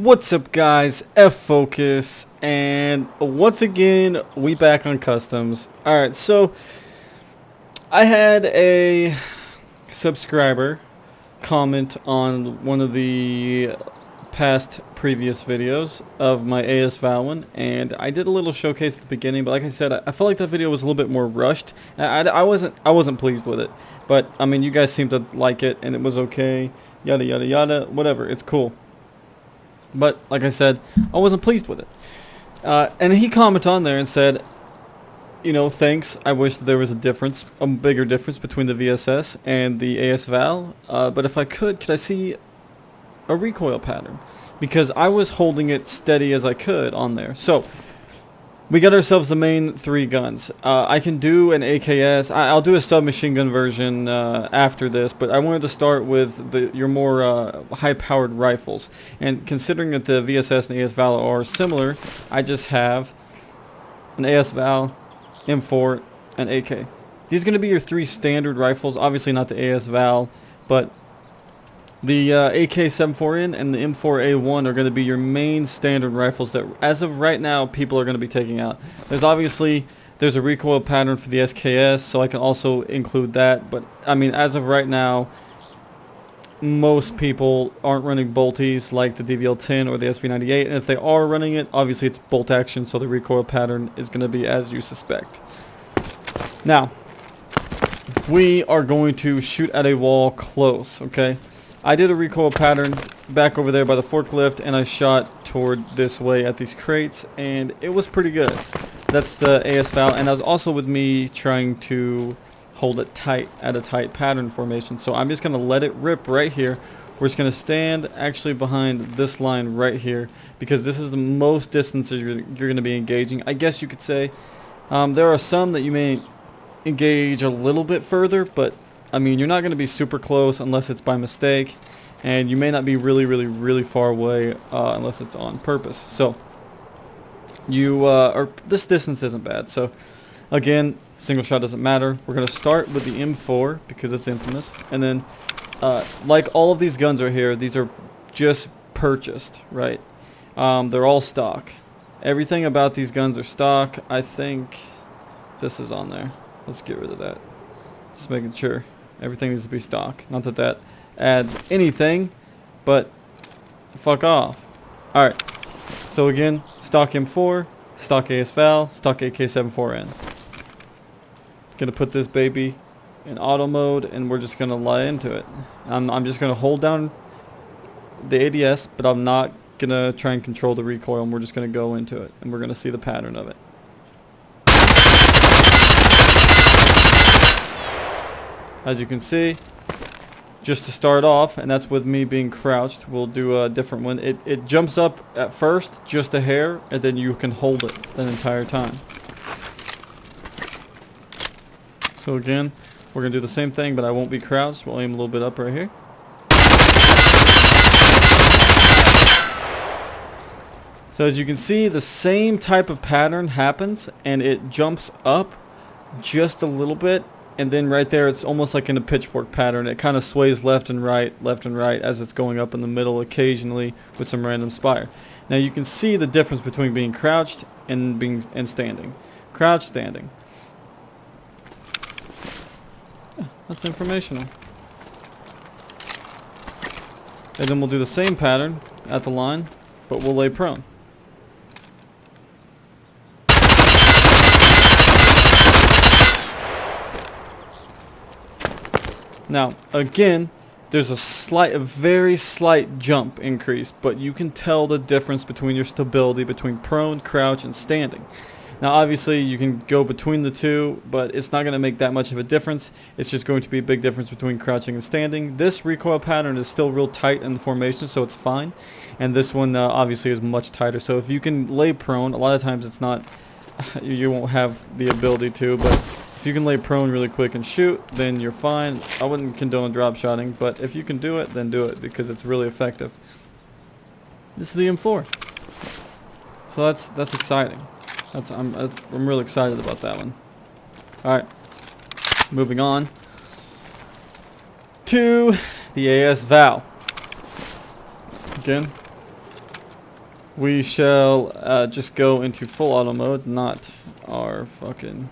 What's up, guys? F Focus, and once again we back on customs. Alright, so I had a subscriber comment on one of the past previous videos of my AS Valwyn, and I did a little showcase at the beginning, but like I said, I felt like that video was a little bit more rushed. I wasn't pleased with it, but I mean, you guys seemed to like it and it was okay, yada yada yada, whatever, it's cool. But like I said, I wasn't pleased with it. And he commented on there and said, you know, thanks. I wish that there was a bigger difference between the VSS and the AS Val. But if I could I see a recoil pattern? Because I was holding it steady as I could on there. So we got ourselves the main three guns. I can do an AKS. I'll do a submachine gun version after this, but I wanted to start with your more high-powered rifles. And considering that the VSS and AS Val are similar, I just have an AS Val, M4, and AK. These are going to be your three standard rifles. Obviously not the AS Val, but the AK-74N and the M4A1 are going to be your main standard rifles that, as of right now, people are going to be taking out. There's a recoil pattern for the SKS, so I can also include that. But, I mean, as of right now, most people aren't running bolties like the DVL-10 or the SV-98. And if they are running it, obviously it's bolt action, so the recoil pattern is going to be as you suspect. Now, we are going to shoot at a wall close, okay? I did a recoil pattern back over there by the forklift, and I shot toward this way at these crates, and it was pretty good. That's the AS Val, and that was also with me trying to hold it tight at a tight pattern formation. So I'm just going to let it rip right here. We're just going to stand actually behind this line right here, because this is the most distance you're going to be engaging, I guess you could say. There are some that you may engage a little bit further, but I mean, you're not going to be super close unless it's by mistake, and you may not be really far away unless it's on purpose. So this distance isn't bad. So again, single shot doesn't matter. We're going to start with the M4 because it's infamous, and then like all of these guns are here, these are just purchased, right? They're all stock. Everything about these guns are stock. I think this is on there. Let's get rid of that. Just making sure. Everything needs to be stock. Not that that adds anything, but fuck off. Alright, so again, stock M4, stock AS Val, stock AK-74N. Gonna put this baby in auto mode, and we're just gonna lie into it. I'm just gonna hold down the ADS, but I'm not gonna try and control the recoil, and we're just gonna go into it, and we're gonna see the pattern of it. As you can see, just to start off, and that's with me being crouched, we'll do a different one. It jumps up at first, just a hair, and then you can hold it the entire time. So again, we're going to do the same thing, but I won't be crouched. We'll aim a little bit up right here. So as you can see, the same type of pattern happens, and it jumps up just a little bit. And then right there, it's almost like in a pitchfork pattern. It kind of sways left and right as it's going up in the middle occasionally with some random spire. Now you can see the difference between being crouched and standing. Crouch, standing. Yeah, that's informational. And then we'll do the same pattern at the line, but we'll lay prone. Now, again, there's a very slight jump increase, but you can tell the difference between your stability between prone, crouch, and standing. Now, obviously, you can go between the two, but it's not going to make that much of a difference. It's just going to be a big difference between crouching and standing. This recoil pattern is still real tight in the formation, so it's fine. And this one, obviously, is much tighter. So if you can lay prone, a lot of times it's not, you won't have the ability to, but if you can lay prone really quick and shoot, then you're fine. I wouldn't condone drop shotting, but if you can do it, then do it, because it's really effective. This is the M4. So that's exciting. I'm really excited about that one. Alright. Moving on to the AS Val. Again, We shall just go into full auto mode, not our fucking...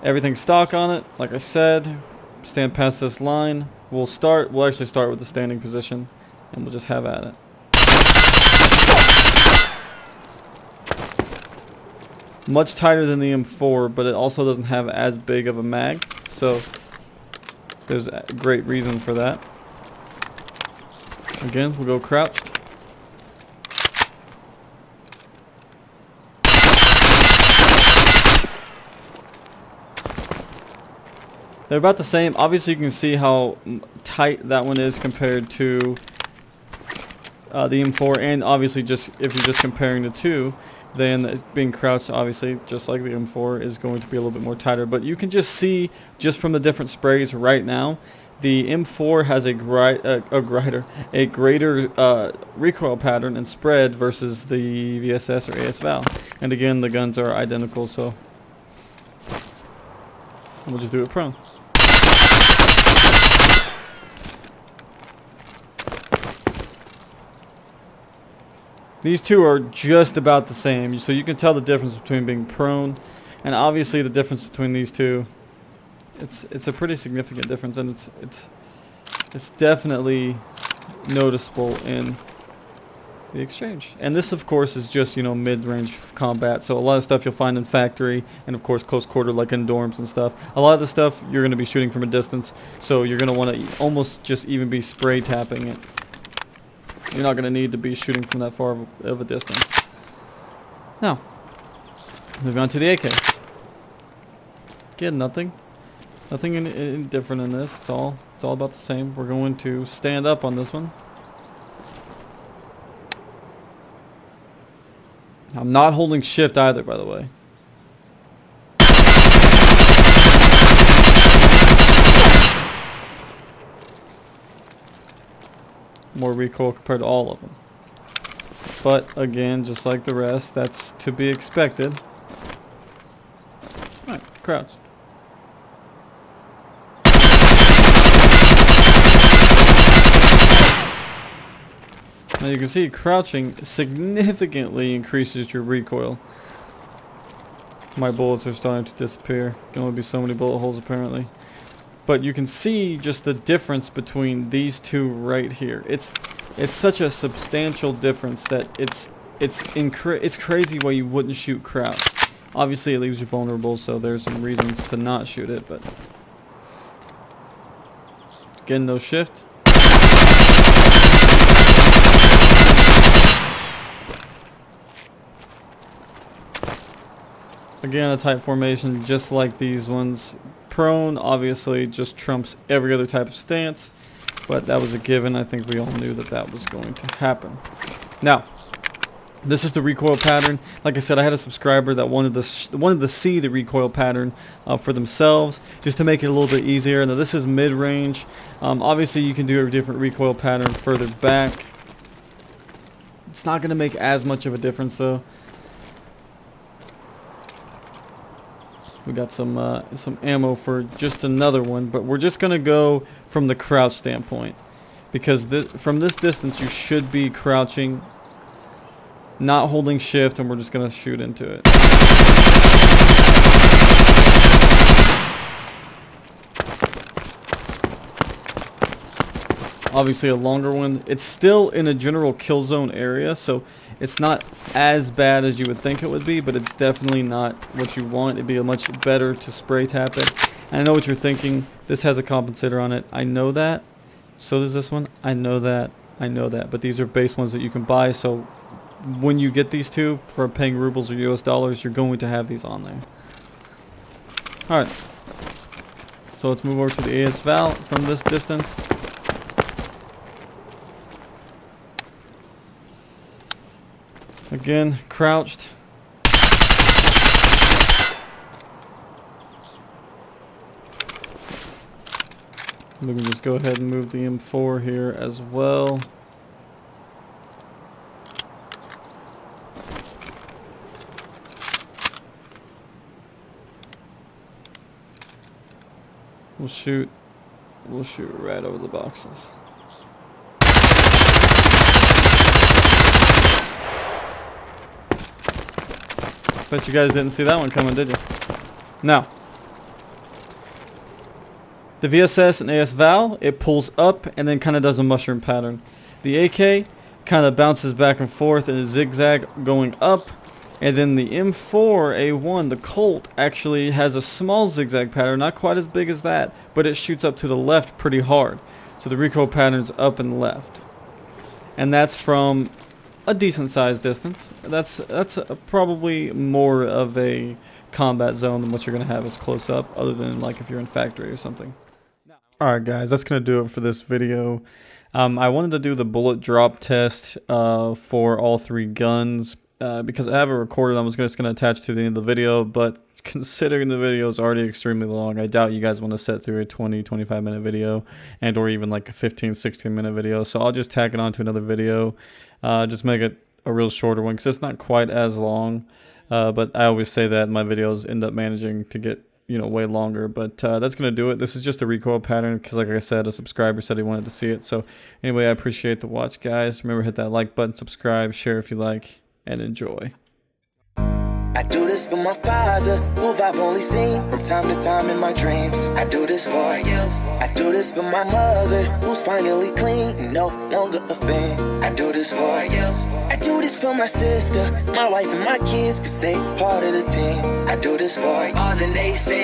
Everything stock on it, like I said. Stand past this line. We'll actually start with the standing position, and we'll just have at it. Much tighter than the M4, but it also doesn't have as big of a mag, so there's a great reason for that. Again, we'll go crouched. They're about the same. Obviously, you can see how tight that one is compared to the M4, and obviously, just if you're just comparing the two, then being crouched, obviously, just like the M4, is going to be a little bit more tighter. But you can just see, just from the different sprays right now, the M4 has a greater recoil pattern and spread versus the VSS or AS Val. And again, the guns are identical, so we'll just do it prone. These two are just about the same, so you can tell the difference between being prone, and obviously the difference between these two. It's a pretty significant difference, and it's definitely noticeable in the exchange. And this, of course, is just, you know, mid-range combat, so a lot of stuff you'll find in factory, and of course close quarter, like in dorms and stuff. A lot of the stuff you're going to be shooting from a distance, so you're going to want to almost just even be spray tapping it. You're not going to need to be shooting from that far of a distance. Now, moving on to the AK. Again, nothing different in this. It's all about the same. We're going to stand up on this one. I'm not holding shift either, by the way. More recoil compared to all of them. But again, just like the rest, that's to be expected. Alright, crouched. Now you can see crouching significantly increases your recoil. My bullets are starting to disappear. Can only be so many bullet holes apparently. But you can see just the difference between these two right here. It's such a substantial difference that it's crazy why you wouldn't shoot crouched. Obviously, it leaves you vulnerable, so there's some reasons to not shoot it. But again, no shift. Again, a tight formation, just like these ones. Prone obviously just trumps every other type of stance, but that was a given. I think we all knew that that was going to happen. Now, this is the recoil pattern. Like I said, I had a subscriber that wanted to see the recoil pattern for themselves, just to make it a little bit easier. Now, this is mid-range. Obviously, you can do a different recoil pattern further back. It's not going to make as much of a difference, though. We got some ammo for just another one, but we're just gonna go from the crouch standpoint, because from this distance you should be crouching, not holding shift, and we're just gonna shoot into it. Obviously a longer one. It's still in a general kill zone area, so it's not as bad as you would think it would be, but it's definitely not what you want. It'd be much better to spray tap it. And I know what you're thinking. This has a compensator on it. I know that. So does this one. I know that. I know that. But these are base ones that you can buy, so when you get these two for paying rubles or US dollars, you're going to have these on there. Alright. So let's move over to the AS Val from this distance. Again, crouched. We can just go ahead and move the M4 here as well. We'll shoot right over the boxes. Bet you guys didn't see that one coming, did you? Now, the VSS and AS Val, it pulls up and then kind of does a mushroom pattern. The AK kind of bounces back and forth in a zigzag going up. And then the M4A1, the Colt, actually has a small zigzag pattern, not quite as big as that, but it shoots up to the left pretty hard. So the recoil pattern's up and left. And that's from a decent sized distance. That's probably more of a combat zone than what you're going to have as close up, other than like if you're in factory or something. Alright guys, that's going to do it for this video. I wanted to do the bullet drop test for all three guns. Because I have it recorded, I was just going to attach to the end of the video, but considering the video is already extremely long, I doubt you guys want to sit through a 20-25 minute video and or even like a 15-16 minute video, so I'll just tack it on to another video, just make it a real shorter one because it's not quite as long, but I always say that my videos end up managing to get, you know, way longer. But that's going to do it. This is just a recoil pattern because, like I said, a subscriber said he wanted to see it. So anyway, I appreciate the watch, guys. Remember, hit that like button, subscribe, share if you like, and enjoy. I do this for my father, who I've only seen from time to time in my dreams. I do this for you. I do this for my mother, who's finally clean and no longer a fan. I do this for you. I do this for my sister, my wife and my kids, cause they part of the team. I do this for all the naysayers.